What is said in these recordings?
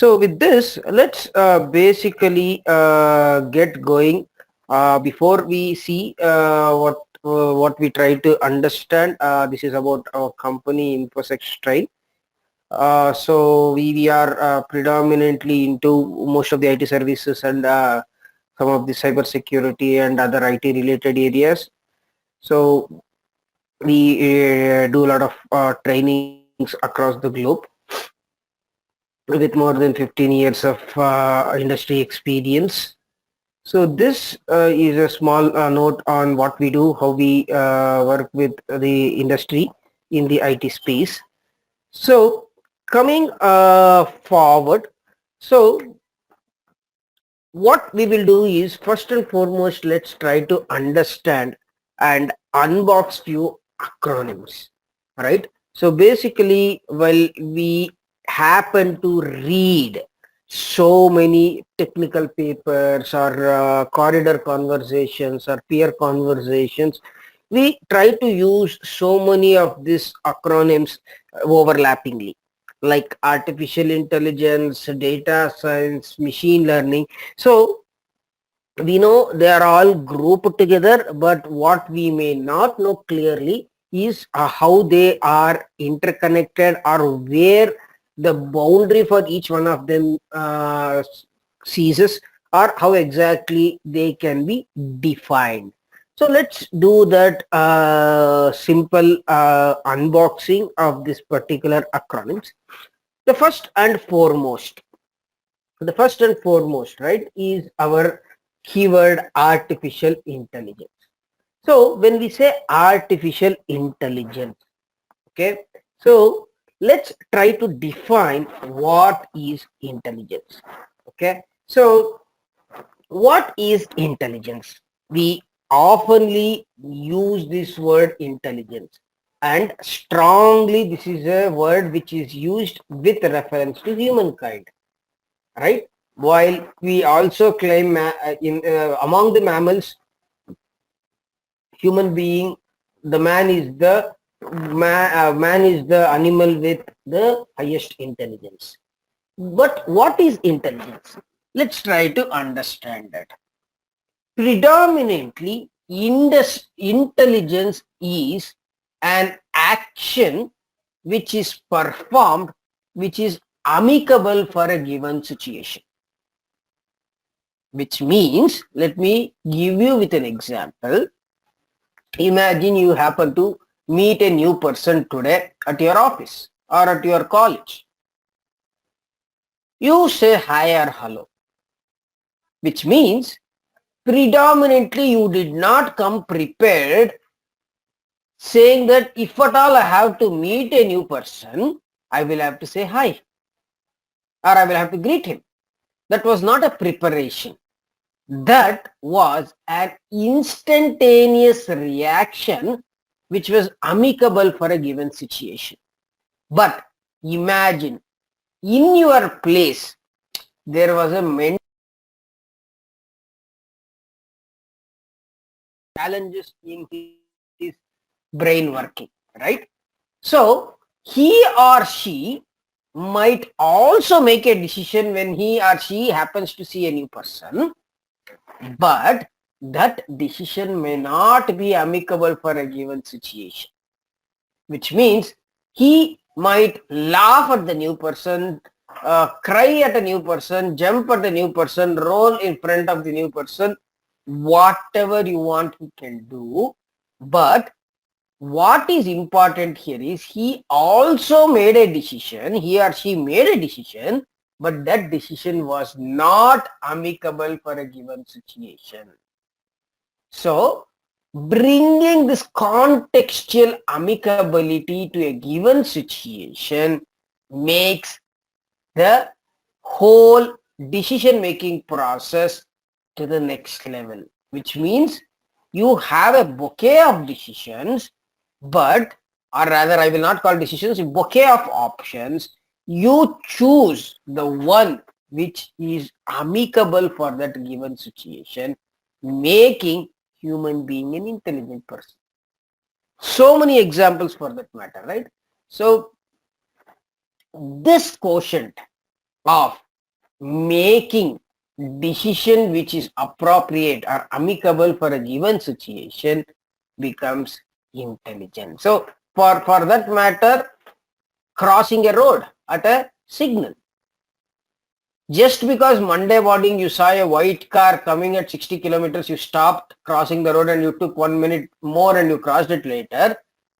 So with this, let's basically get going. Before we see what we try to understand, this is about our company InfoSec Train. So we are predominantly into most of the IT services and some of the cyber security and other IT related areas. So we do a lot of trainings across the globe with more than 15 years of industry experience. So this is a small note on what we do, how we work with the industry in the IT space. So coming forward, so what we will do is, first and foremost, let's try to understand and unbox few acronyms, right? So basically, well, we happen to read so many technical papers or corridor conversations or peer conversations. We try to use so many of these acronyms overlappingly, like artificial intelligence, data science, machine learning. So we know they are all grouped together, but what we may not know clearly is how they are interconnected, or where the boundary for each one of them ceases, or how exactly they can be defined. So let's do that simple unboxing of this particular acronyms. The first and foremost, right, is our keyword artificial intelligence. So when we say artificial intelligence, okay, so let's try to define what is intelligence. Okay, so what is intelligence? We oftenly use this word intelligence, and strongly this is a word which is used with reference to humankind, right? While we also claim in among the mammals, human being, the man is the animal with the highest intelligence. But what is intelligence? Let's try to understand that. Predominantly, intelligence is an action which is performed, which is amicable for a given situation. Which means, let me give you with an example. Imagine you happen to meet a new person today at your office or at your college. You say hi or hello, which means predominantly you did not come prepared, saying that if at all I have to meet a new person, I will have to say hi, or I will have to greet him. That was not a preparation. That was an instantaneous reaction which was amicable for a given situation. But imagine, in your place, there was a mental challenges in his brain working, right? So he or she might also make a decision when he or she happens to see a new person, but that decision may not be amicable for a given situation, which means he might laugh at the new person, cry at a new person, jump at the new person, roll in front of the new person, whatever you want he can do. But what is important here is he also made a decision, he or she made a decision, but that decision was not amicable for a given situation. So bringing this contextual amicability to a given situation makes the whole decision making process to the next level, which means you have a bouquet of decisions, but, or rather I will not call decisions, a bouquet of options. You choose the one which is amicable for that given situation, making human being an intelligent person. So many examples for that matter, right? So this quotient of making decision which is appropriate or amicable for a given situation becomes intelligent. So for that matter, crossing a road at a signal. Just because Monday morning you saw a white car coming at 60 kilometers, you stopped crossing the road and you took 1 minute more and you crossed it later,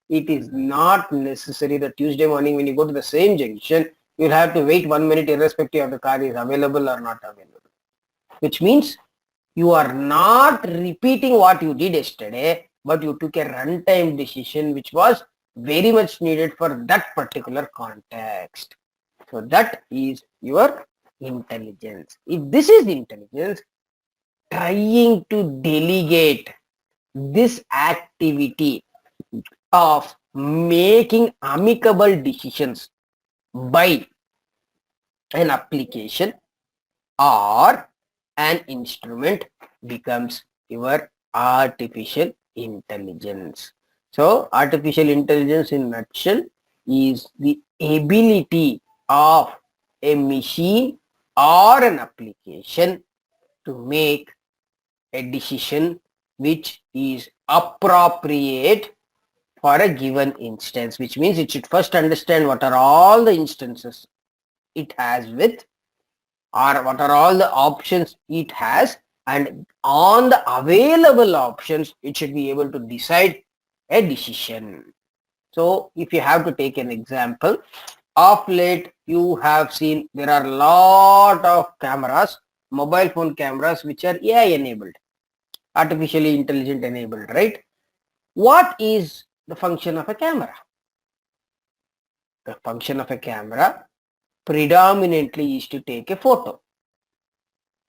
it is not necessary that Tuesday morning when you go to the same junction, you'll have to wait 1 minute irrespective of the car is available or not available. Which means you are not repeating what you did yesterday, but you took a runtime decision which was very much needed for that particular context. So that is your intelligence. If this is intelligence, trying to delegate this activity of making amicable decisions by an application or an instrument becomes your artificial intelligence. So artificial intelligence in nutshell is the ability of a machine or an application to make a decision which is appropriate for a given instance, which means it should first understand what are all the instances it has with, or what are all the options it has, and on the available options it should be able to decide a decision. So if you have to take an example, of late you have seen there are a lot of cameras, mobile phone cameras, which are AI enabled, artificially intelligent enabled, right? What is the function of a camera? The function of a camera predominantly is to take a photo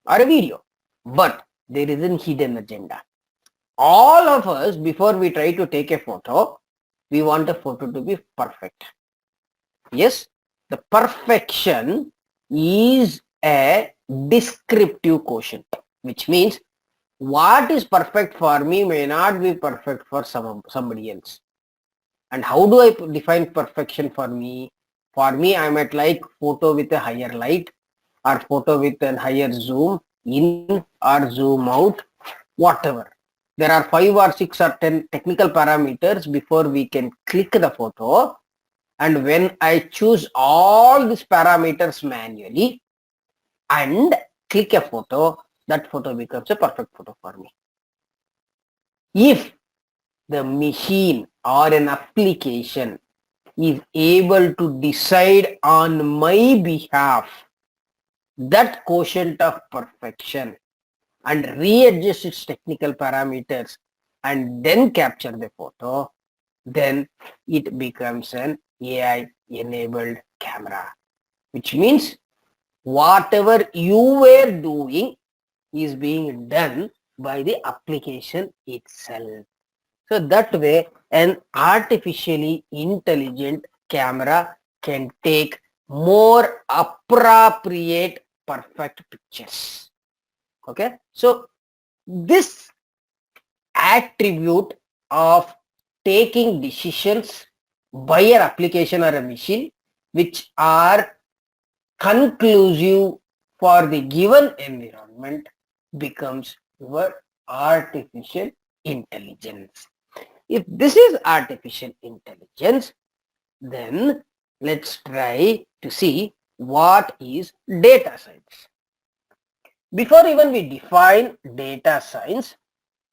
or a video, but there is a hidden agenda. All of us, before we try to take a photo, we want a photo to be perfect. Yes, the perfection is a descriptive quotient, which means what is perfect for me may not be perfect for somebody else. And how do I define perfection for me? For me, I might like photo with a higher light, or photo with a higher zoom in or zoom out, whatever. There are 5 or 6 or 10 technical parameters before we can click the photo. And when I choose all these parameters manually and click a photo, that photo becomes a perfect photo for me. If the machine or an application is able to decide on my behalf that quotient of perfection and readjust its technical parameters and then capture the photo, then it becomes an AI enabled camera, which means whatever you were doing is being done by the application itself. So that way an artificially intelligent camera can take more appropriate perfect pictures. Okay, so this attribute of taking decisions by an application or a machine which are conclusive for the given environment becomes your artificial intelligence. If this is artificial intelligence, then let's try to see what is data science. Before even we define data science,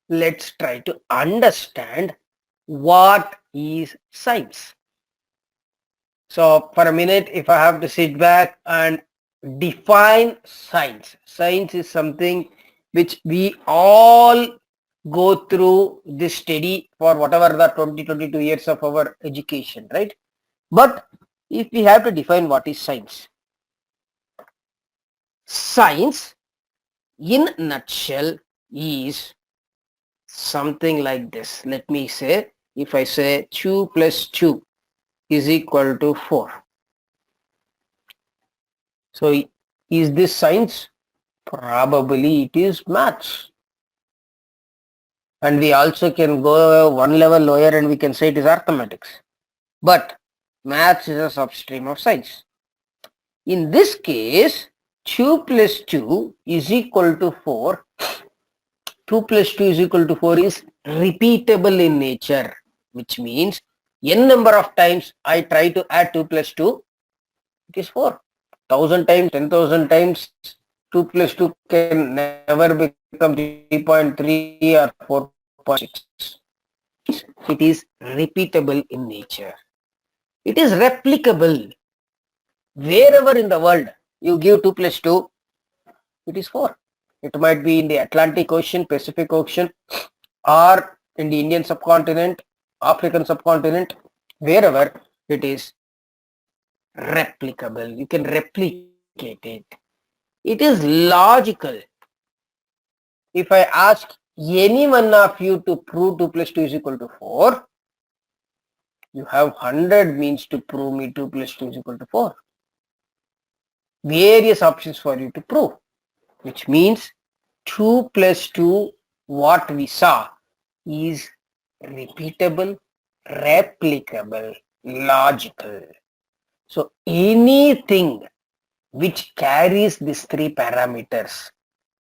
let's try to understand what is science. So for a minute, if I have to sit back and define science, science is something which we all go through this study for whatever the 22 years of our education, right? But if we have to define what is science, science in nutshell is something like this. Let me say, if I say 2 plus 2 is equal to 4. So is this science? Probably it is maths. And we also can go one level lower and we can say it is arithmetics. But maths is a substream of science. In this case, 2 plus 2 is equal to 4. 2 plus 2 is equal to 4 is repeatable in nature, which means n number of times I try to add 2 plus 2, it is 4. 1000 times, 10,000 times, 2 plus 2 can never become 3.3 or 4.6. It is repeatable in nature. It is replicable. Wherever in the world you give 2 plus 2, it is 4. It might be in the Atlantic Ocean, Pacific Ocean, or in the Indian subcontinent, African subcontinent, wherever it is replicable. You can replicate it. It is logical. If I ask any one of you to prove 2 plus 2 is equal to 4, you have 100 means to prove me 2 plus 2 is equal to 4. Various options for you to prove, which means 2 plus 2, what we saw, is repeatable, replicable, logical. So anything which carries these three parameters,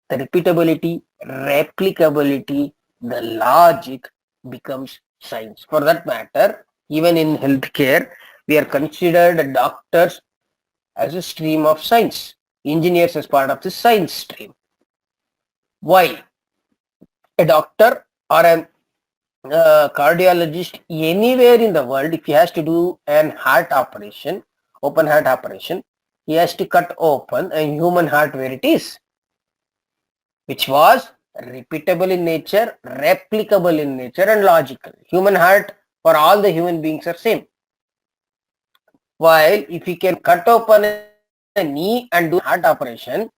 the repeatability, replicability, the logic, becomes science. For that matter, even in healthcare, we are considered doctors as a stream of science, engineers as part of the science stream. Why? A doctor or a cardiologist anywhere in the world, if he has to do an heart operation, open heart operation, he has to cut open a human heart where it is, which was repeatable in nature, replicable in nature, and logical. Human heart for all the human beings are same. While if he can cut open a knee and do heart operation,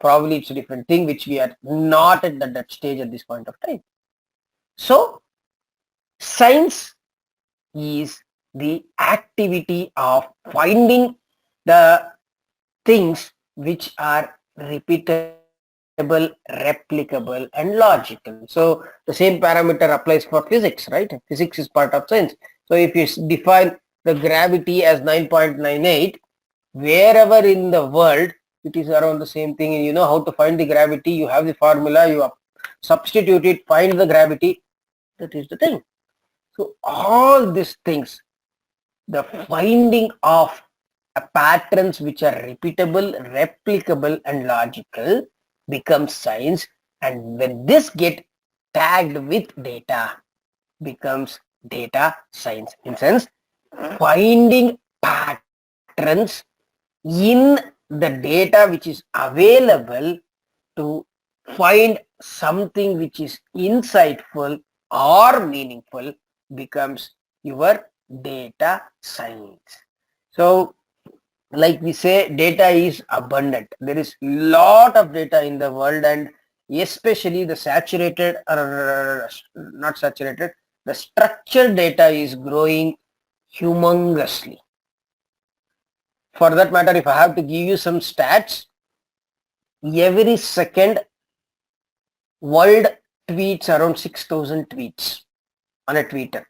probably it's a different thing, which we are not at that stage at this point of time. So science is the activity of finding the things which are repeatable, replicable, and logical. So the same parameter applies for physics, right? Physics is part of science. So if you define the gravity as 9.98, wherever in the world it is around the same thing, and you know how to find the gravity, you have the formula, you substitute it, find the gravity, that is the thing. So all these things, the finding of patterns which are repeatable, replicable, and logical becomes science, and when this get tagged with data, becomes data science. In sense, finding patterns in the data which is available to find something which is insightful or meaningful becomes your data science. So like we say, data is abundant. There is lot of data in the world, and especially the saturated or not saturated, the structured data is growing humongously. For that matter, if I have to give you some stats, every second world tweets around 6,000 tweets on a Twitter.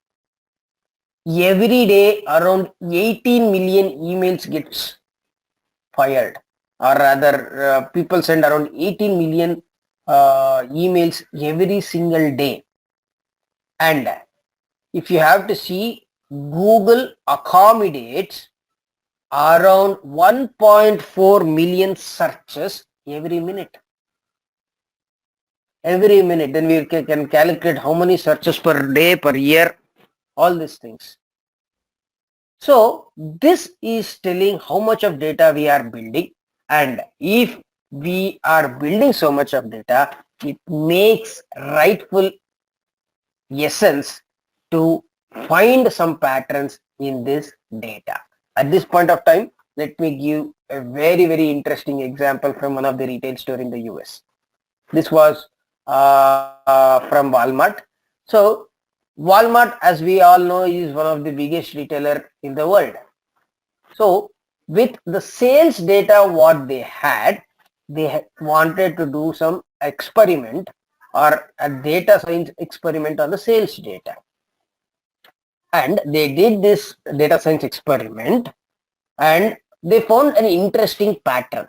Every day around 18 million emails gets fired, or rather people send around 18 million emails every single day. And if you have to see, Google accommodates around 1.4 million searches every minute. Every minute, then we can calculate how many searches per day, per year, all these things. So this is telling how much of data we are building, and if we are building so much of data, it makes rightful essence to find some patterns in this data. At this point of time, let me give a very interesting example from one of the retail store in the US. This was from Walmart. So Walmart, as we all know, is one of the biggest retailer in the world. So with the sales data what they had, they wanted to do some experiment or a data science experiment on the sales data. And they did this data science experiment, and they found an interesting pattern.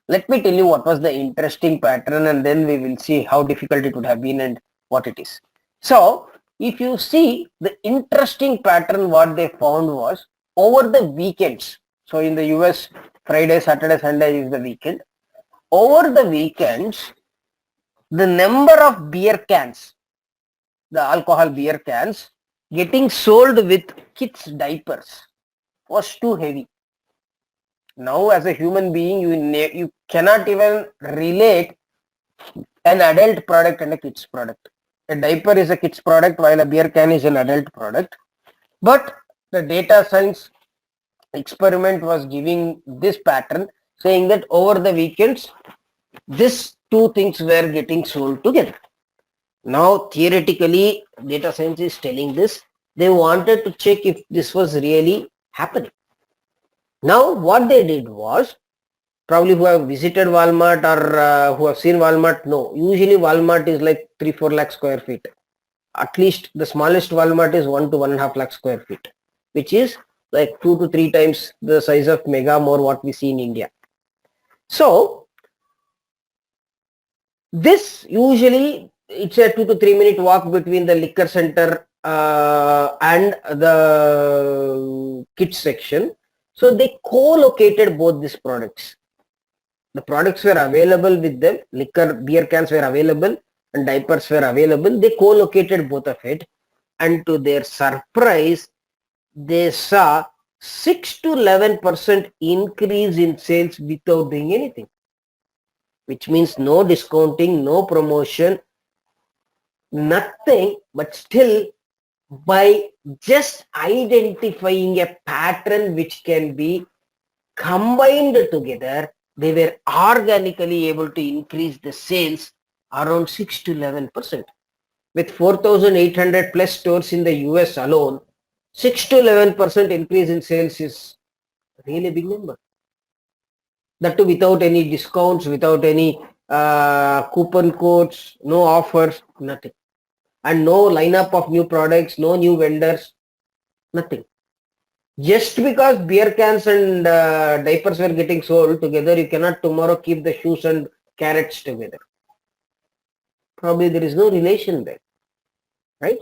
Let me tell you what was the interesting pattern, and then we will see how difficult it would have been and what it is. So if you see the interesting pattern, what they found was over the weekends. So in the US, Friday, Saturday, Sunday is the weekend. Over the weekends, the number of beer cans, the alcohol beer cans getting sold with kids diapers was too heavy. Now as a human being, you cannot even relate an adult product and a kid's product. A diaper is a kid's product while a beer can is an adult product. But the data science experiment was giving this pattern, saying that over the weekends, these two things were getting sold together. Now theoretically, data science is telling this. They wanted to check if this was really happening. Now what they did was, probably who have visited Walmart or who have seen Walmart know, usually Walmart is like 3-4 lakh square feet. At least the smallest Walmart is 1 to 1.5 lakh square feet, which is like 2 to 3 times the size of Mega More what we see in India. So this usually it's a 2 to 3 minute walk between the liquor center and the kids section. So they co-located both these products. The products were available with them, liquor, beer cans were available and diapers were available. They co-located both of it, and to their surprise, they saw 6 to 11% increase in sales without doing anything, which means no discounting, no promotion, nothing, but still by just identifying a pattern which can be combined together, they were organically able to increase the sales around 6 to 11%. With 4,800 plus stores in the US alone, 6 to 11% increase in sales is really big number. That too without any discounts, without any coupon codes, no offers, nothing. And no lineup of new products, no new vendors, nothing. Just because beer cans and diapers were getting sold together, you cannot tomorrow keep the shoes and carrots together. Probably there is no relation there, right?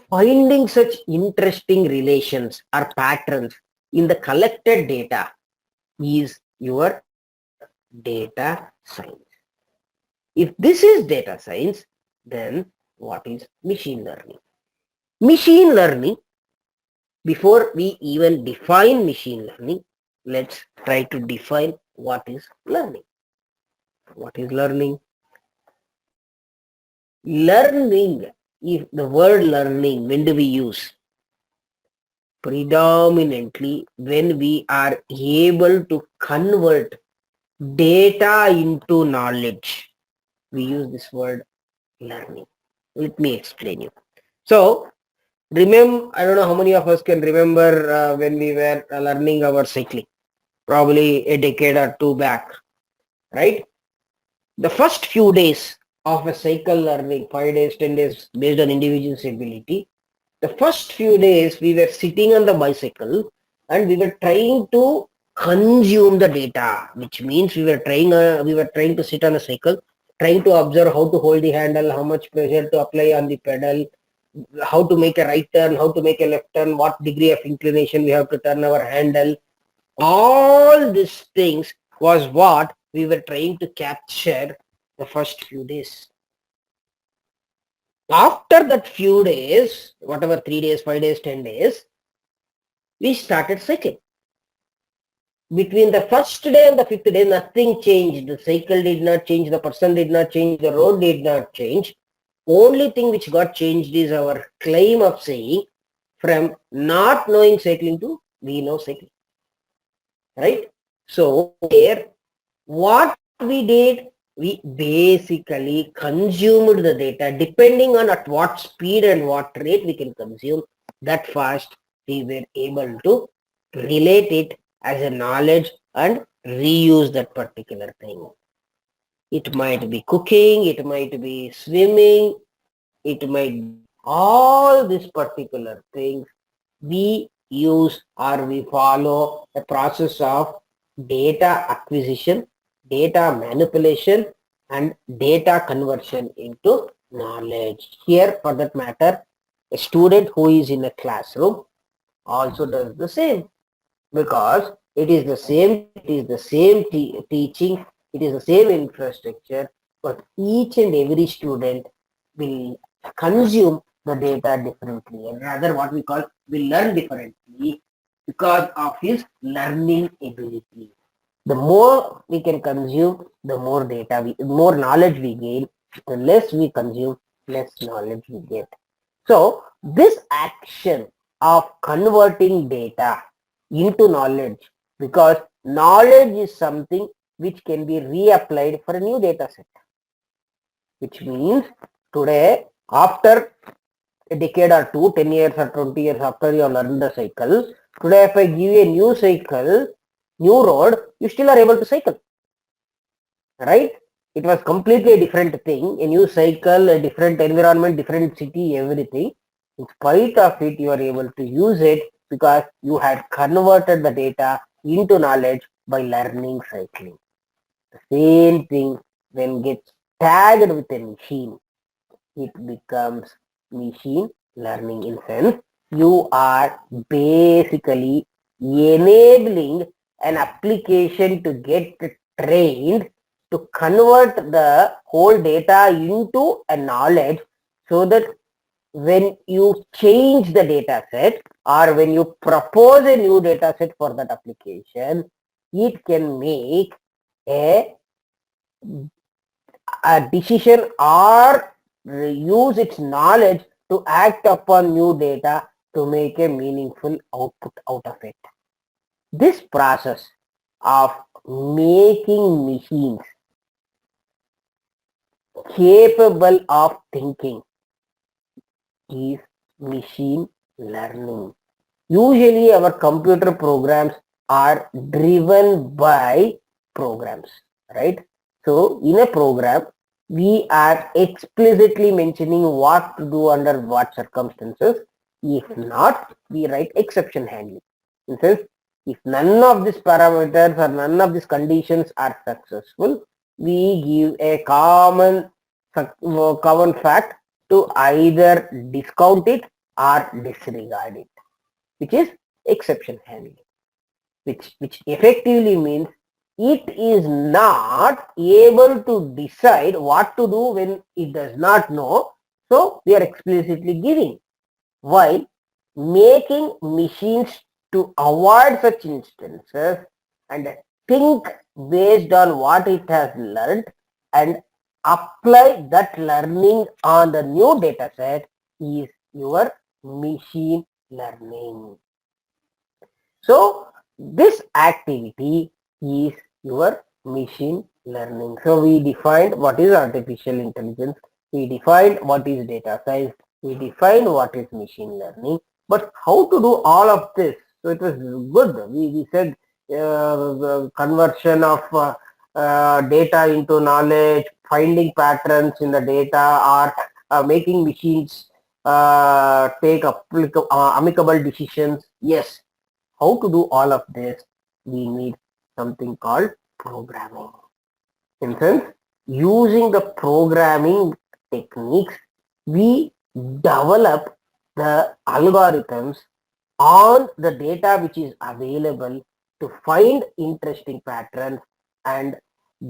Finding such interesting relations or patterns in the collected data is your data science. If this is data science, then what is machine learning? Machine learning, before we even define machine learning, let's try to define what is learning. What is learning? Learning, if the word learning, when do we use? Predominantly when we are able to convert data into knowledge. We use this word learning. Let me explain you. So remember, I don't know how many of us can remember when we were learning our cycling, probably a decade or two back, right? The first few days of a cycle learning, 5 days, 10 days, based on individual's ability, the first few days we were sitting on the bicycle and we were trying to consume the data, which means we were trying to sit on a cycle, trying to observe how to hold the handle, how much pressure to apply on the pedal, how to make a right turn, how to make a left turn, what degree of inclination we have to turn our handle. All these things was what we were trying to capture the first few days. After that few days, whatever 3 days, 5 days, 10 days, we started cycling. Between the first day and the fifth day, nothing changed. The cycle did not change, the person did not change, the road did not change. Only thing which got changed is our claim of saying from not knowing cycling to we know cycling. Right? So here, what we did, we basically consumed the data depending on at what speed and what rate we can consume. That fast we were able to relate it as a knowledge and reuse that particular thing. It might be cooking, it might be swimming, it might be all these particular things we use or we follow a process of data acquisition, data manipulation and data conversion into knowledge. Here, for that matter, a student who is in a classroom also does the same, because it is the same teaching, it is the same infrastructure, but each and every student will consume the data differently, and rather what we call will learn differently because of his learning ability. The more we can consume, the more knowledge we gain. The less we consume, less knowledge we get. So this action of converting data into knowledge, because knowledge is something which can be reapplied for a new data set, which means today, after a decade or two, 10 years or 20 years after you have learned the cycle, today if I give you a new cycle, new road, you still are able to cycle, right? It was completely a different thing, a new cycle, a different environment, different city, everything. In spite of it, you are able to use it because you had converted the data into knowledge by learning cycling. The same thing when gets tagged with a machine, it becomes machine learning. In sense, you are basically enabling an application to get trained to convert the whole data into a knowledge, so that when you change the data set or when you propose a new data set for that application, it can make a decision or use its knowledge to act upon new data to make a meaningful output out of it. This process of making machines capable of thinking is machine learning. Usually our computer programs are driven by programs, right? So in a program, we are explicitly mentioning what to do under what circumstances. If not, we write exception handling. In sense, if none of these parameters or none of these conditions are successful, we give a common fact to either discount it or disregard it, which is exception handling, which effectively means it is not able to decide what to do when it does not know. So we are explicitly giving, while making machines to avoid such instances and think based on what it has learned and apply that learning on the new data set is your machine learning. So this activity is your machine learning. So we defined what is artificial intelligence, we defined what is data science, we defined what is machine learning, but how to do all of this? So it was good. We said the conversion of data into knowledge, finding patterns in the data, or making machines take amicable decisions. Yes, how to do all of this? We need something called programming. In sense, using the programming techniques, we develop the algorithms on the data which is available to find interesting patterns and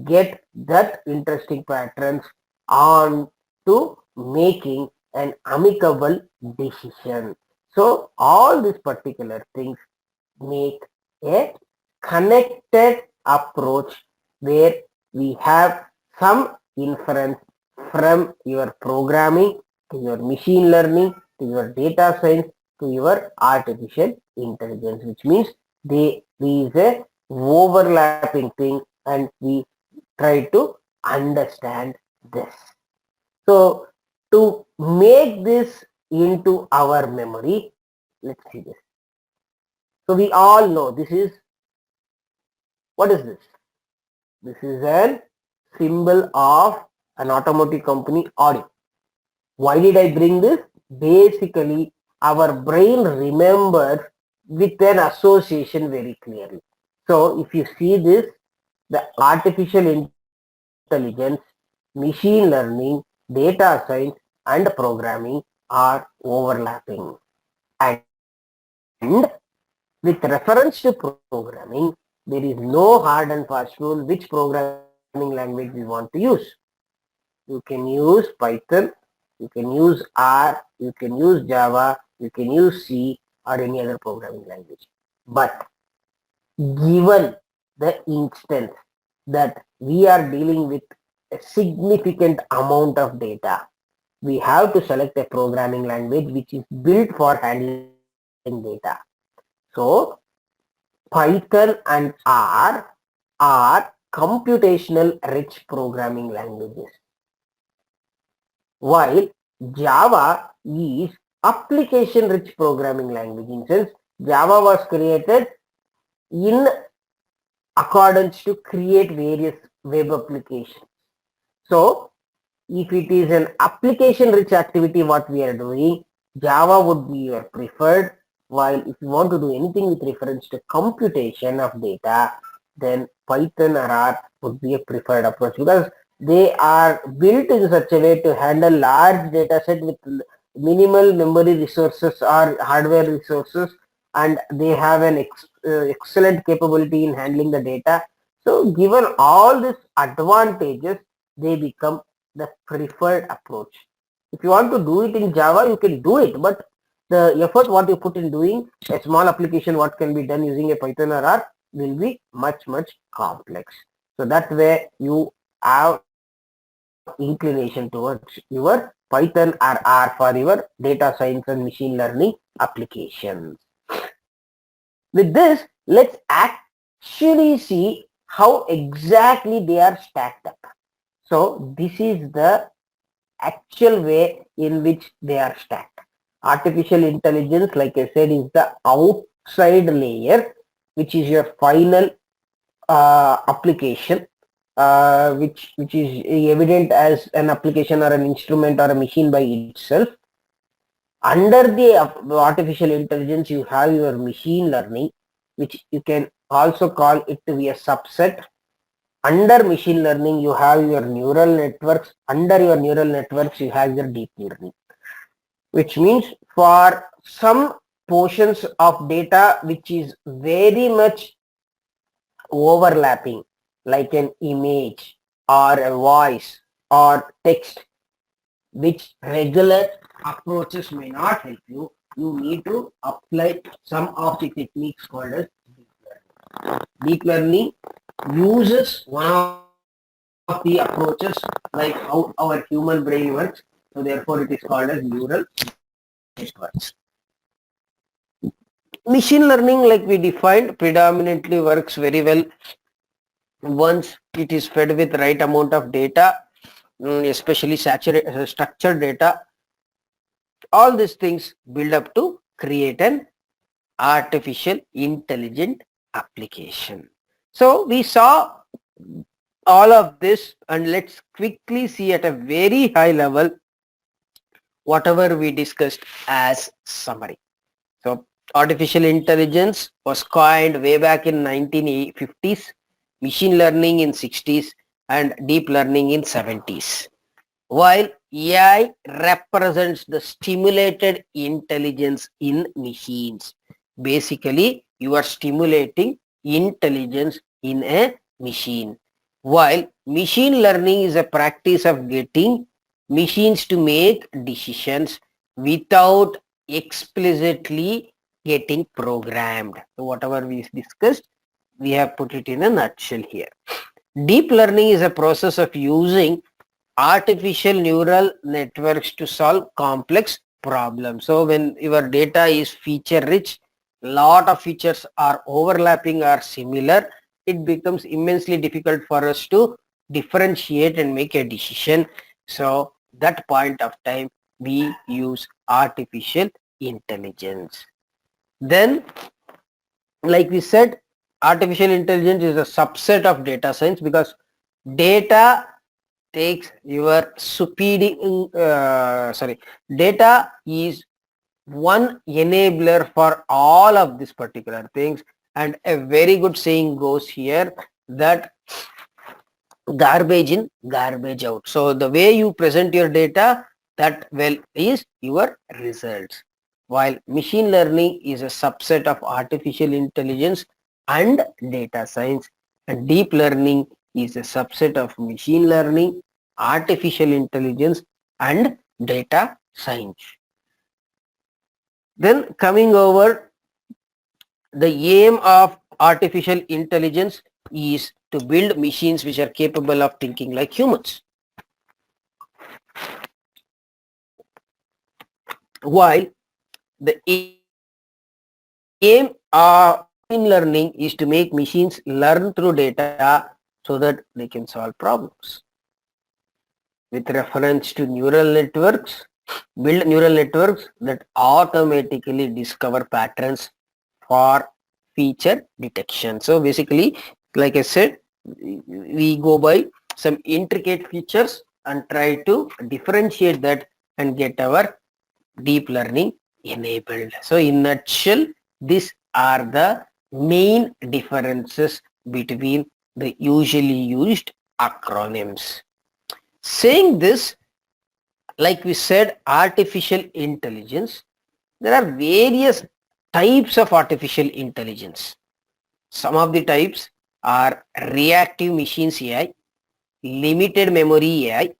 get that interesting patterns on to making an amicable decision. So all these particular things make a connected approach where we have some inference from your programming to your machine learning to your data science to your artificial intelligence, which means there is a overlapping thing and we try to understand this. So to make this into our memory, let's see this. So we all know this is, what is this? This is a symbol of an automotive company, Audi. Why did I bring this? Basically, our brain remembers with an association very clearly. So if you see this, the artificial intelligence, machine learning, data science, and programming are overlapping. And with reference to programming, there is no hard and fast rule which programming language we want to use. You can use Python, you can use R, you can use Java, you can use C or any other programming language. But given the instance that we are dealing with a significant amount of data, we have to select a programming language which is built for handling data. So Python and R are computational rich programming languages, while Java is application rich programming language. In sense, Java was created in accordance to create various web applications. So if it is an application rich activity what we are doing, Java would be your preferred, while if you want to do anything with reference to computation of data, then Python or R would be a preferred approach, because they are built in such a way to handle large data set with minimal memory resources or hardware resources, and they have an excellent capability in handling the data. So given all these advantages, they become the preferred approach. If you want to do it in Java, you can do it, but the effort what you put in doing a small application what can be done using a Python or R will be much complex. So that way you have inclination towards your Python or R for your data science and machine learning applications. With this, let's actually see how exactly they are stacked up. So this is the actual way in which they are stacked. Artificial intelligence, like I said, is the outside layer, which is your final application, which is evident as an application or an instrument or a machine by itself. Under the artificial intelligence, you have your machine learning, which you can also call it to be a subset. Under machine learning, you have your neural networks. Under your neural networks, you have your deep learning, which means for some portions of data which is very much overlapping, like an image or a voice or text, which regular approaches may not help you, you need to apply some of the techniques called as deep learning. Deep learning uses one of the approaches like how our human brain works, so therefore it is called as neural networks. Machine learning, like we defined, predominantly works very well once it is fed with right amount of data, especially structured data. All these things build up to create an artificial intelligent application. So we saw all of this, and let's quickly see at a very high level whatever we discussed as summary. So artificial intelligence was coined way back in 1950s, machine learning in 60s, and deep learning in 70s. While AI represents the stimulated intelligence in machines. Basically, you are stimulating intelligence in a machine. While machine learning is a practice of getting machines to make decisions without explicitly getting programmed. So whatever we discussed, we have put it in a nutshell here. Deep learning is a process of using artificial neural networks to solve complex problems. So when your data is feature rich, lot of features are overlapping or similar, it becomes immensely difficult for us to differentiate and make a decision. So that point of time we use artificial intelligence. Then, like we said, artificial intelligence is a subset of data science, because data takes your data is one enabler for all of these particular things. And a very good saying goes here, that garbage in, garbage out. So the way you present your data, that well is your results. While machine learning is a subset of artificial intelligence and data science, and deep learning is a subset of machine learning, artificial intelligence and data science. Then coming over, the aim of artificial intelligence is to build machines which are capable of thinking like humans. While the aim of machine learning is to make machines learn through data so that they can solve problems. With reference to neural networks, build neural networks that automatically discover patterns for feature detection. So basically, like I said, we go by some intricate features and try to differentiate that and get our deep learning enabled. So in nutshell, these are the main differences between the usually used acronyms. Saying this, like we said, artificial intelligence, there are various types of artificial intelligence. Some of the types are reactive machines AI, limited memory AI,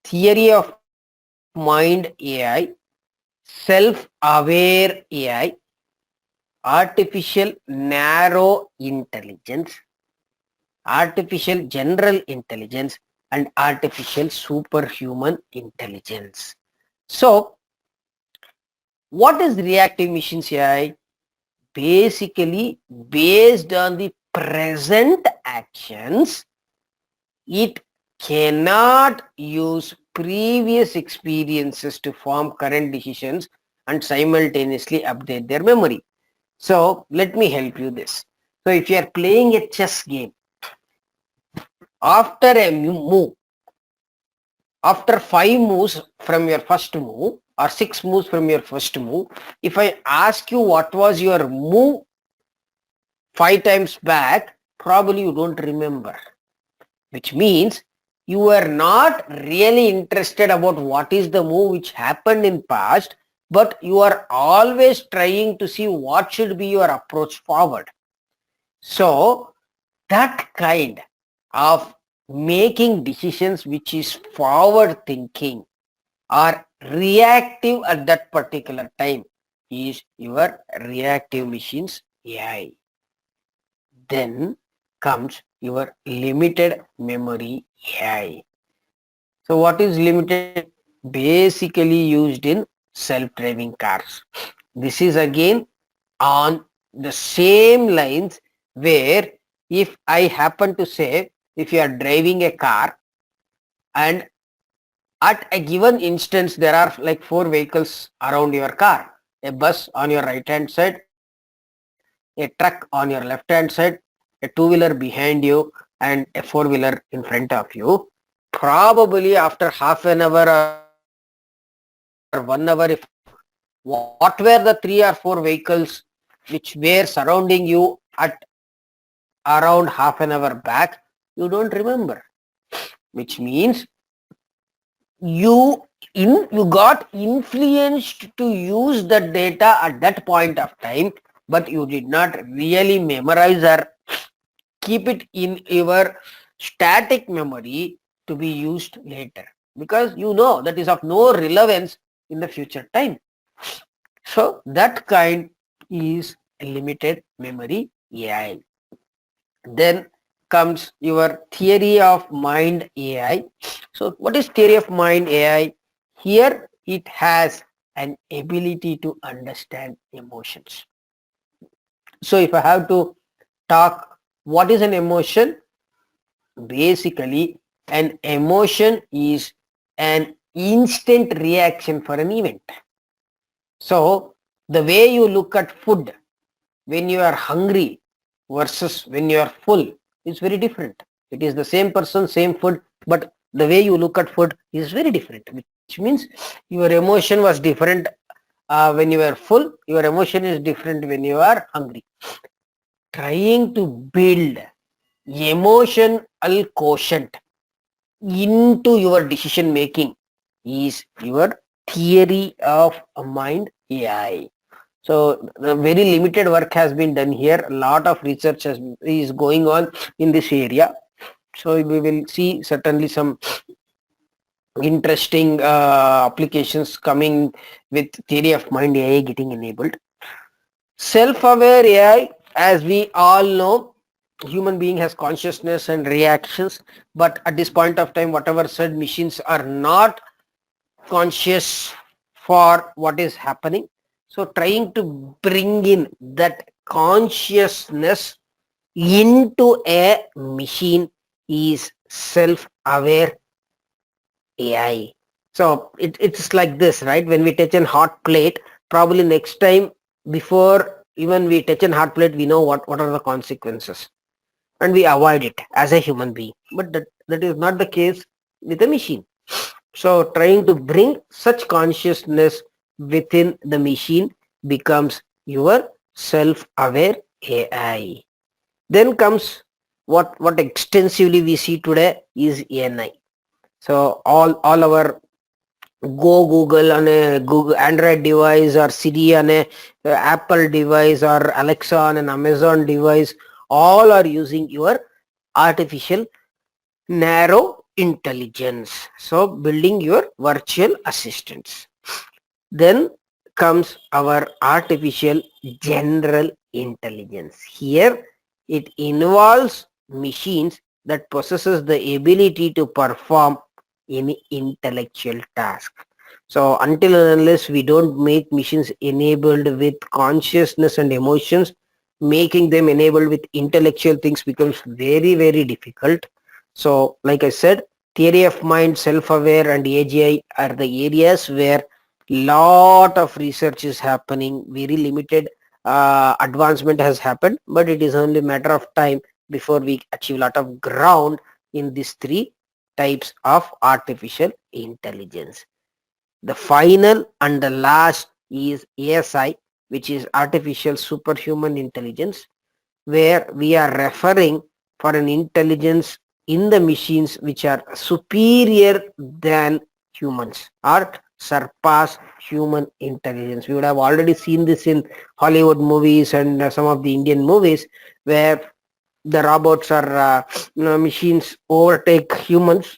theory of mind AI, self-aware AI, artificial narrow intelligence, artificial general intelligence, and artificial superhuman intelligence. So, what is reactive machines AI? Basically, based on the present actions, it cannot use previous experiences to form current decisions and simultaneously update their memory. So let me help you this. So if you are playing a chess game, after a move, after 5 moves from your first move or 6 moves from your first move, if I ask you what was your move 5 times back, probably you don't remember, which means you are not really interested about what is the move which happened in past, but you are always trying to see what should be your approach forward. So that kind of making decisions which is forward thinking or reactive at that particular time is your reactive machines AI. Then comes your limited memory AI. So what is limited? Basically used in self-driving cars. This is again on the same lines where if I happen to say, if you are driving a car and at a given instance there are like 4 vehicles around your car, a bus on your right hand side, a truck on your left hand side, a two-wheeler behind you, and a four-wheeler in front of you. Probably after half an hour or 1 hour, if what were the 3 or 4 vehicles which were surrounding you at around half an hour back, you don't remember, which means you got influenced to use the data at that point of time, but you did not really memorize or keep it in your static memory to be used later, because you know that is of no relevance in the future time. So that kind is limited memory AI. Then comes your theory of mind AI. So what is theory of mind AI? Here it has an ability to understand emotions. So if I have to talk, what is an emotion? Basically, an emotion is an instant reaction for an event. So the way you look at food when you are hungry versus when you are full is very different. It is the same person, same food, but the way you look at food is very different, which means your emotion was different when you are full, your emotion is different when you are hungry. Trying to build emotional quotient into your decision making is your theory of mind AI. So the very limited work has been done here. A lot of research is going on in this area. So we will see certainly some interesting applications coming with theory of mind AI getting enabled. Self-aware AI, as we all know, human being has consciousness and reactions, but at this point of time, whatever said, machines are not conscious for what is happening. So trying to bring in that consciousness into a machine is self-aware AI. So it's like this, right? When we touch a hot plate, probably next time, before even we touch a hot plate, we know what are the consequences, and we avoid it as a human being. But that is not the case with a machine. So trying to bring such consciousness within the machine becomes your self-aware AI. Then comes what extensively we see today is ANI. So all our Go Google on a Google Android device, or Siri on a Apple device, or Alexa on an Amazon device, all are using your artificial narrow intelligence. So building your virtual assistants. Then comes our artificial general intelligence. Here it involves machines that possesses the ability to perform any intellectual task. So until and unless we don't make machines enabled with consciousness and emotions, making them enabled with intellectual things becomes very, very difficult. So like I said, theory of mind, self-aware and AGI are the areas where lot of research is happening. Very limited advancement has happened, but it is only a matter of time before we achieve a lot of ground in these three types of artificial intelligence. The final and the last is ASI, which is artificial superhuman intelligence, where we are referring for an intelligence in the machines which are superior than humans or surpass human intelligence. We would have already seen this in Hollywood movies and some of the Indian movies, where the robots or machines overtake humans,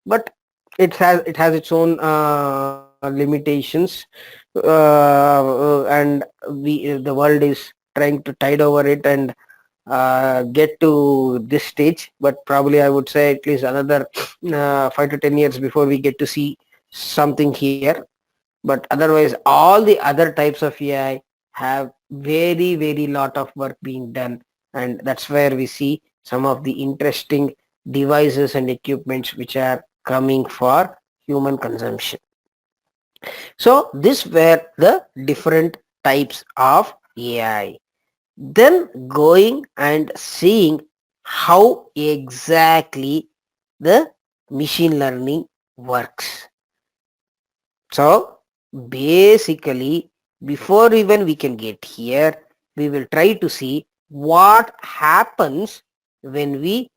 but it has its own limitations, and the world is trying to tide over it and get to this stage. But probably I would say at least another 5 to 10 years before we get to see something here. But otherwise all the other types of AI have very, very lot of work being done, and that's where we see some of the interesting devices and equipments which are coming for human consumption. So these were the different types of AI. Then going and seeing how exactly the machine learning works. So basically, before even we can get here, we will try to see what happens when we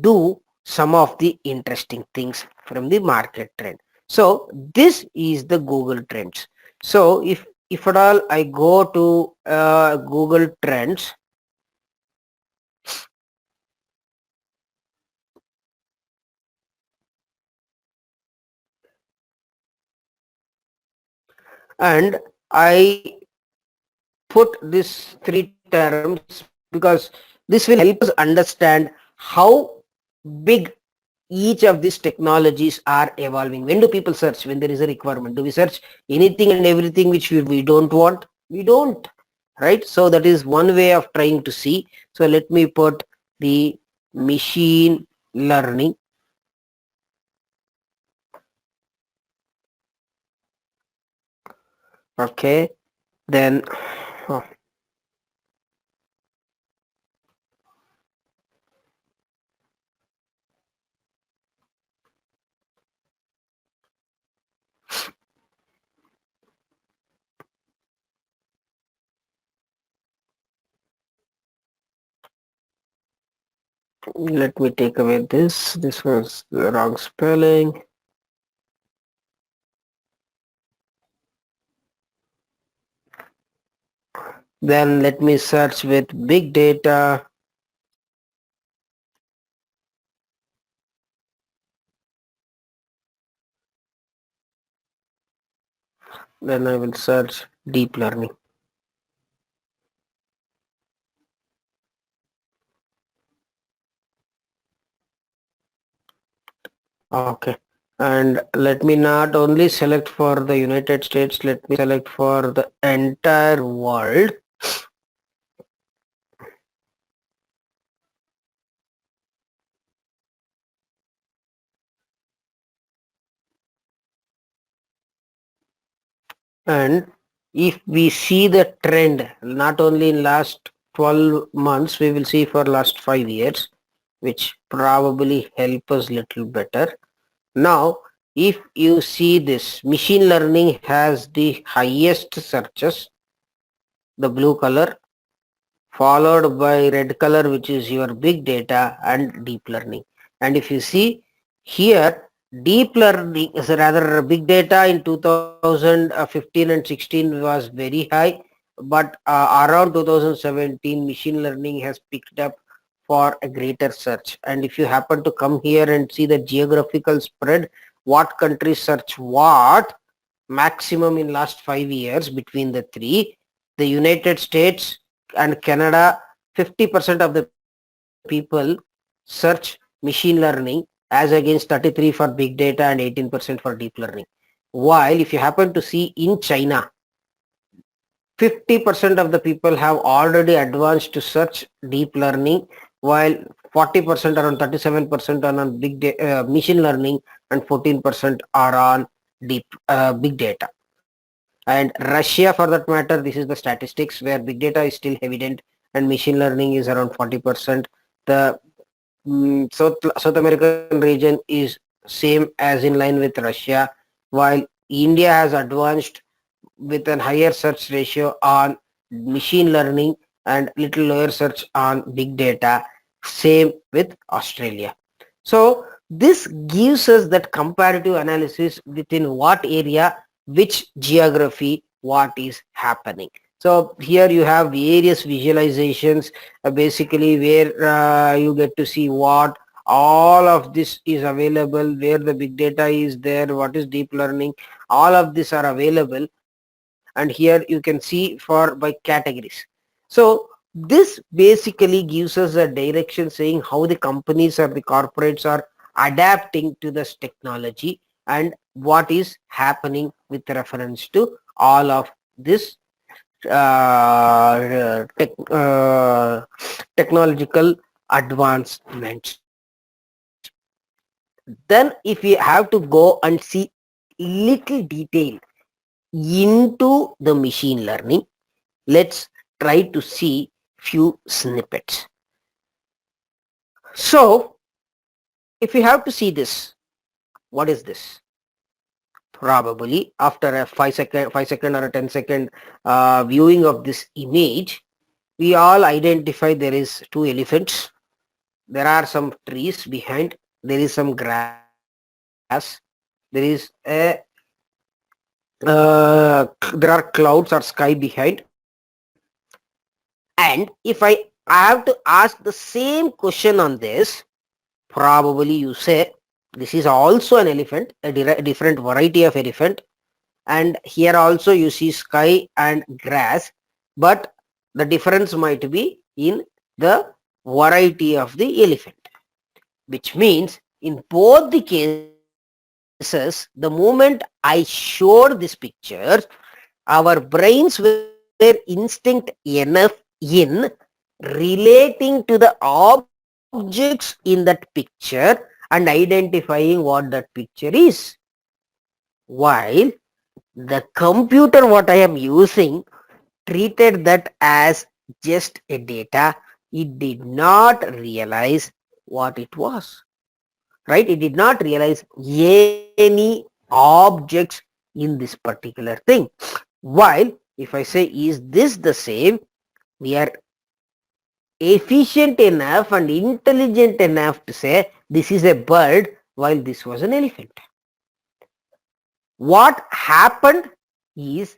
do some of the interesting things from the market trend. So this is the Google Trends. So if at all I go to Google Trends, and I put these three terms, because this will help us understand how big each of these technologies are evolving. When do people search? When there is a requirement. Do we search anything and everything which we don't want? We don't, right? So that is one way of trying to see. So let me put the machine learning. Okay, then oh, Let me take away this. This was the wrong spelling. Then let me search with big data. Then I will search deep learning. Okay. And let me not only select for the United States, let me select for the entire world. And if we see the trend, not only in last 12 months, we will see for last 5 years, which probably help us little better. Now, if you see this, machine learning has the highest searches, the blue color, followed by red color, which is your big data and deep learning. And if you see here, deep learning is rather big data in 2015 and 16 was very high, but around 2017 machine learning has picked up for a greater search. And if you happen to come here and see the geographical spread, what countries search what maximum in last 5 years between the three, the United States and Canada, 50% of the people search machine learning as against 33 for big data and 18% for deep learning. While if you happen to see in China, 50% of the people have already advanced to search deep learning, while 40%, around 37% are on machine learning, and 14% are on big data. And Russia, for that matter, this is the statistics where big data is still evident and machine learning is around 40%. The South American region is same as in line with Russia, while India has advanced with a higher search ratio on machine learning and little lower search on big data. Same with Australia. So this gives us that comparative analysis within what area, which geography, what is happening. So here you have various visualizations, basically where you get to see what all of this is available, where the big data is there, what is deep learning, all of these are available. And here you can see for by categories. So this basically gives us a direction saying how the companies or the corporates are adapting to this technology and what is happening with reference to all of this technological advancements. Then if we have to go and see little detail into the machine learning, let's try to see few snippets. So if you have to see this, what is this? Probably after a 5 second or a 10-second viewing of this image, we all identify there is two elephants, there are some trees behind, there is some grass, there is a there are clouds or sky behind. And if I have to ask the same question on this, probably you say this is also an elephant, a different variety of elephant, and here also you see sky and grass, but the difference might be in the variety of the elephant, which means in both the cases, the moment I showed this picture, our brains were instinct enough in relating to the objects in that picture and identifying what that picture is. While the computer what I am using treated that as just a data, it did not realize what it was. Right? It did not realize any objects in this particular thing. While if I say, is this the same? We are efficient enough and intelligent enough to say this is a bird while this was an elephant. What happened is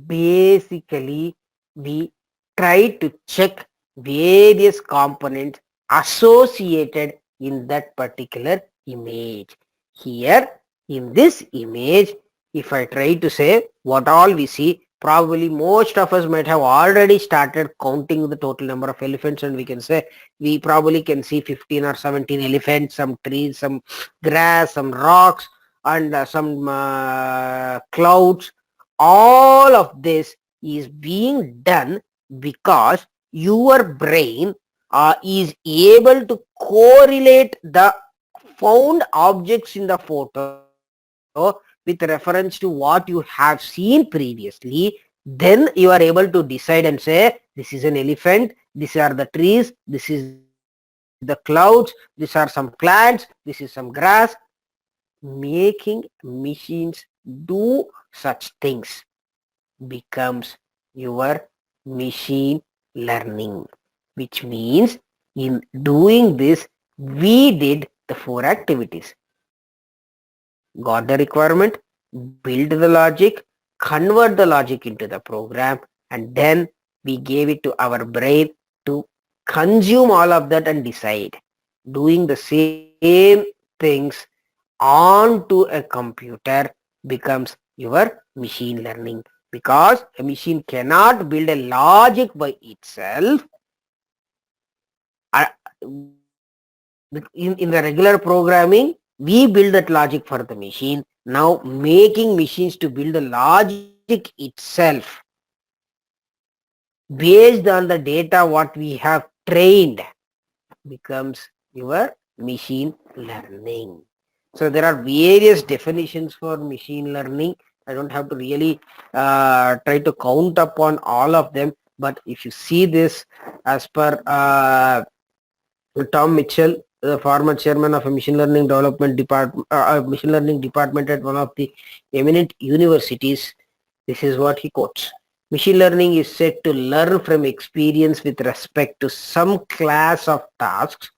basically we tried to check various components associated in that particular image. Here in this image, if I try to say what all we see, probably most of us might have already started counting the total number of elephants, and we can say we probably can see 15 or 17 elephants, some trees, some grass, some rocks, and some clouds. All of this is being done because your brain is able to correlate the found objects in the photo with reference to what you have seen previously. Then you are able to decide and say this is an elephant, these are the trees, this is the clouds, these are some plants, this is some grass. Making machines do such things becomes your machine learning, which means in doing this we did the four activities: got the requirement, build the logic, convert the logic into the program, and then we gave it to our brain to consume all of that and decide. Doing the same things onto a computer becomes your machine learning, because a machine cannot build a logic by itself. Uh, in the regular programming, we build that logic for the machine. Now making machines to build the logic itself based on the data what we have trained becomes your machine learning. So there are various definitions for machine learning. I don't have to really try to count upon all of them, but if you see this as per Tom Mitchell, the former chairman of a machine learning development department, machine learning department at one of the eminent universities, this is what he quotes. Machine learning is said to learn from experience with respect to some class of tasks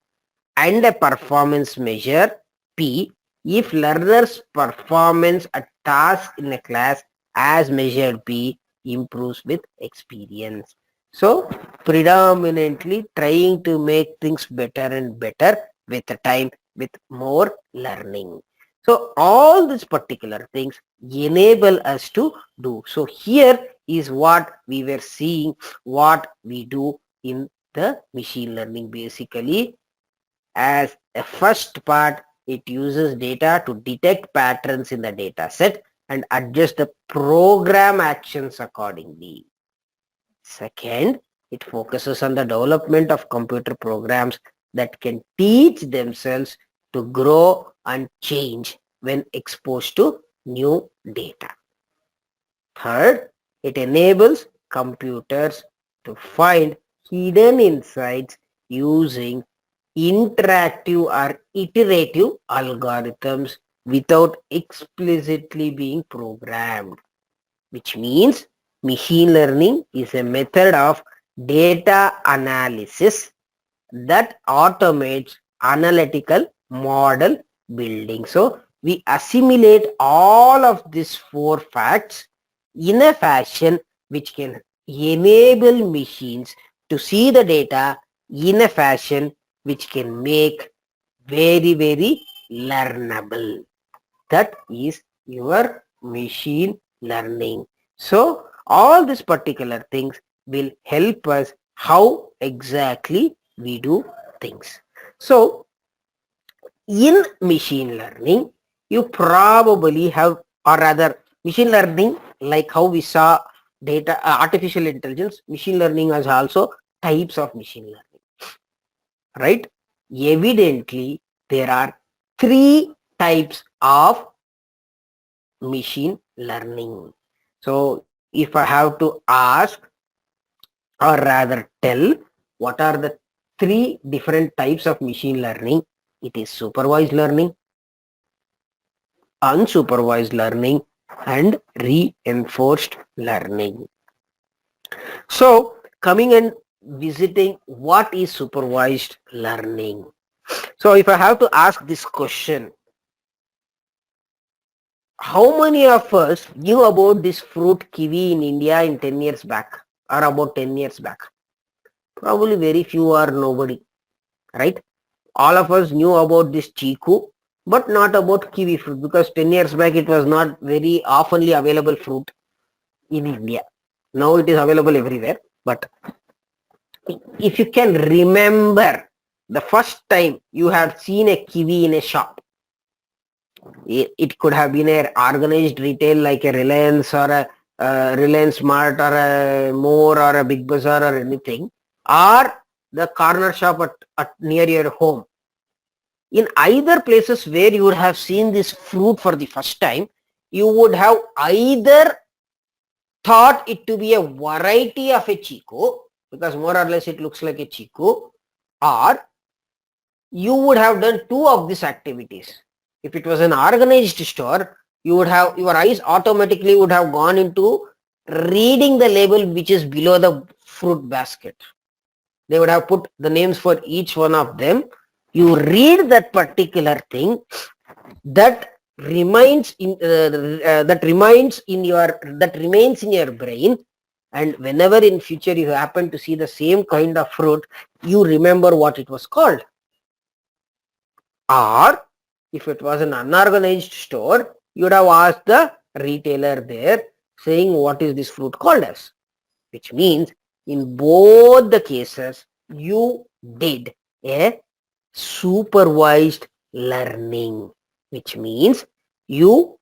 and a performance measure P if learner's performance at task in a class as measured P improves with experience. So predominantly trying to make things better and better with the time, with more learning. So all these particular things enable us to do. So here is what we were seeing, what we do in the machine learning. Basically, as a first part, it uses data to detect patterns in the data set and adjust the program actions accordingly. Second, it focuses on the development of computer programs that can teach themselves to grow and change when exposed to new data. Third, it enables computers to find hidden insights using interactive or iterative algorithms without explicitly being programmed, which means machine learning is a method of data analysis that automates analytical model building. So we assimilate all of these four facts in a fashion which can enable machines to see the data in a fashion which can make very learnable. That is your machine learning. So all these particular things will help us how exactly we do things. So in machine learning, you probably have, or rather machine learning, like how we saw data, artificial intelligence, machine learning has also types of machine learning, right? Evidently, there are three types of machine learning. So if I have to ask, or rather tell, what are the three different types of machine learning? It is supervised learning, unsupervised learning, and reinforced learning. So coming and visiting what is supervised learning. So if I have to ask this question, how many of us knew about this fruit kiwi in India in 10 years back or about 10 years back? Probably very few or nobody, right? All of us knew about this chiku, but not about kiwi fruit, because 10 years back it was not very oftenly available fruit in India. Now it is available everywhere. But if you can remember the first time you have seen a kiwi in a shop, it could have been an organized retail like a Reliance or a Reliance Mart or a More or a Big Bazaar or anything, or the corner shop at near your home. In either places where you would have seen this fruit for the first time, you would have either thought it to be a variety of a chiku, because more or less it looks like a chiku, or you would have done two of these activities. If it was an organized store, you would have, your eyes automatically would have gone into reading the label which is below the fruit basket. They would have put the names for each one of them. You read that particular thing, that remains in that remains in your brain, and whenever in future you happen to see the same kind of fruit, you remember what it was called. Or if it was an unorganized store, you would have asked the retailer there saying, what is this fruit called as? Which means in both the cases you did a supervised learning, which means you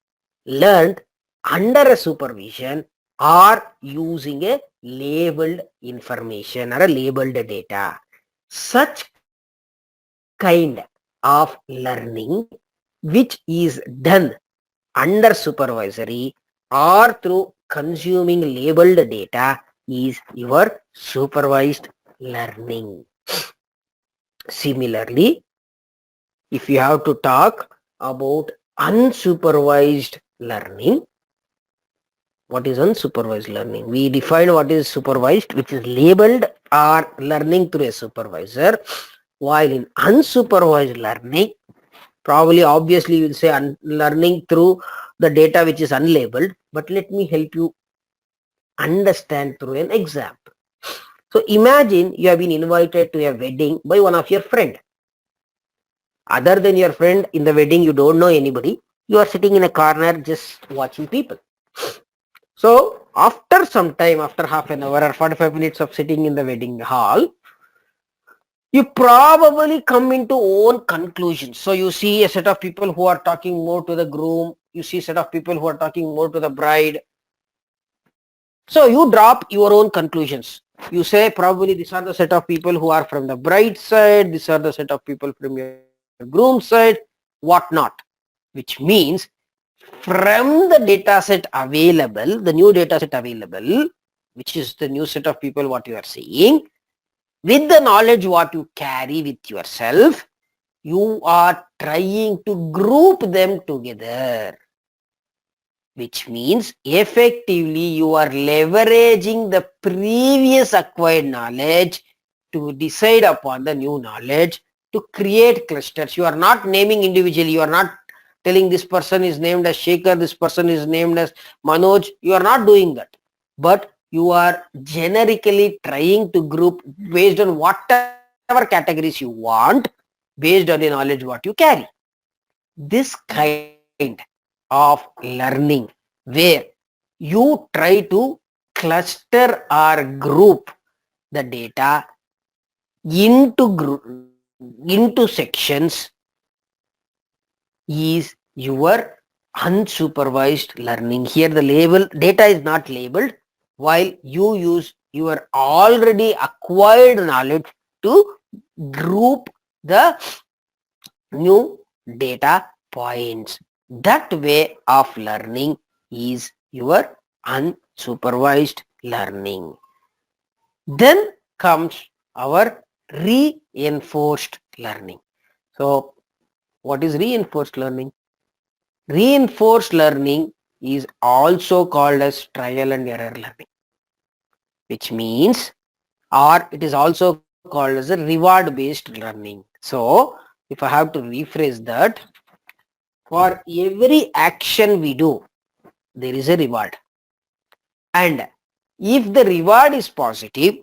learned under a supervision or using a labeled information or a labeled data. Such kind of learning which is done under supervisory or through consuming labeled data is your supervised learning. Similarly, if you have to talk about unsupervised learning, what is unsupervised learning? We define what is supervised, which is labeled or learning through a supervisor, while in unsupervised learning, probably obviously you will say learning through the data which is unlabeled, but let me help you understand through an example. So imagine you have been invited to a wedding by one of your friend. Other than your friend, in the wedding you don't know anybody. You are sitting in a corner just watching people. So after some time, after half an hour or 45 minutes of sitting in the wedding hall, you probably come into own conclusions. So you see a set of people who are talking more to the groom, you see a set of people who are talking more to the bride. So you drop your own conclusions. You say probably these are the set of people who are from the bride side, these are the set of people from your groom side, whatnot. Which means from the data set available, the new data set available, which is the new set of people what you are seeing, with the knowledge what you carry with yourself, you are trying to group them together, which means effectively you are leveraging the previous acquired knowledge to decide upon the new knowledge to create clusters. You are not naming individually. You are not telling this person is named as Shekhar, this person is named as Manoj. You are not doing that. But you are generically trying to group based on whatever categories you want, based on the knowledge what you carry. This kind of learning where you try to cluster or group the data into sections is your unsupervised learning. Here the label data is not labeled, while you use your already acquired knowledge to group the new data points. That way of learning is your unsupervised learning. Then comes our reinforced learning. So what is reinforced learning? Reinforced learning is also called as trial and error learning, which means or it is also called as a reward based learning. So if I have to rephrase that, for every action we do, there is a reward. And if the reward is positive,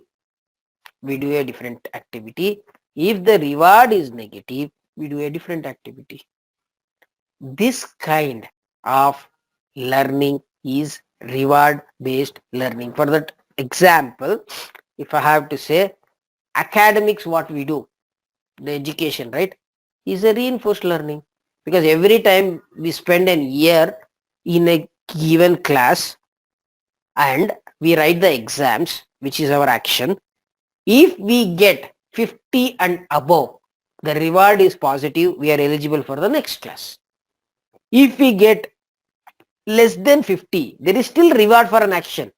we do a different activity. If the reward is negative, we do a different activity. This kind of learning is reward based learning. For that example, if I have to say academics, what we do, the education, right, is a reinforced learning, because every time we spend an year in a given class and we write the exams, which is our action. If we get 50 and above, the reward is positive, we are eligible for the next class. If we get less than 50, there is still reward for an action,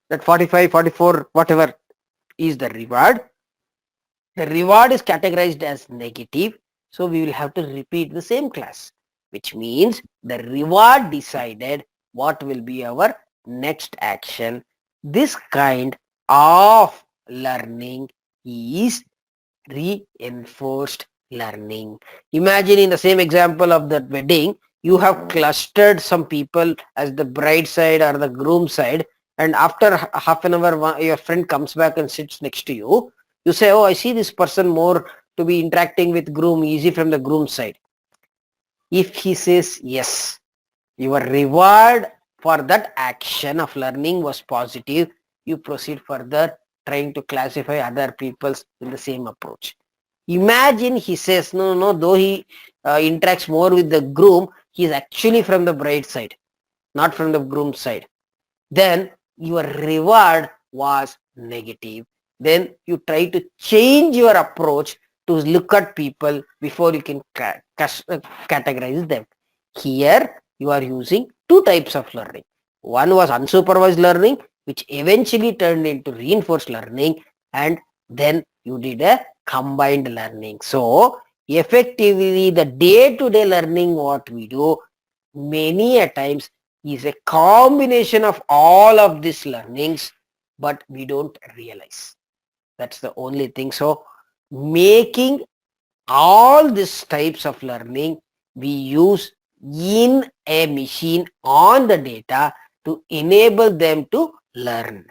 that 45, 44, whatever is the reward. The reward is categorized as negative, so we will have to repeat the same class, which means the reward decided what will be our next action. This kind of learning is reinforced learning. Imagine in the same example of that wedding, you have clustered some people as the bride side or the groom side, and after half an hour your friend comes back and sits next to you. You say, oh, I see this person more to be interacting with groom, easy from the groom side. If he says yes, your reward for that action of learning was positive, you proceed further trying to classify other peoples in the same approach. Imagine he says, no, no, no, though he interacts more with the groom, he is actually from the bride side, not from the groom side. Then your reward was negative. Then you try to change your approach to look at people before you can categorize them. Here you are using two types of learning. One was unsupervised learning, which eventually turned into reinforced learning, and then you did a combined learning. So effectively the day-to-day learning what we do many a times is a combination of all of these learnings, but we don't realize. That's the only thing. So making all these types of learning we use in a machine on the data to enable them to learn.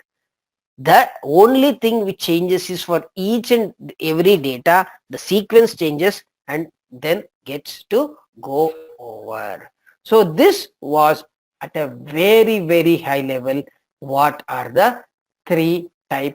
The only thing which changes is for each and every data, the sequence changes and then gets to go over. So this was at a very, very high level what are the three types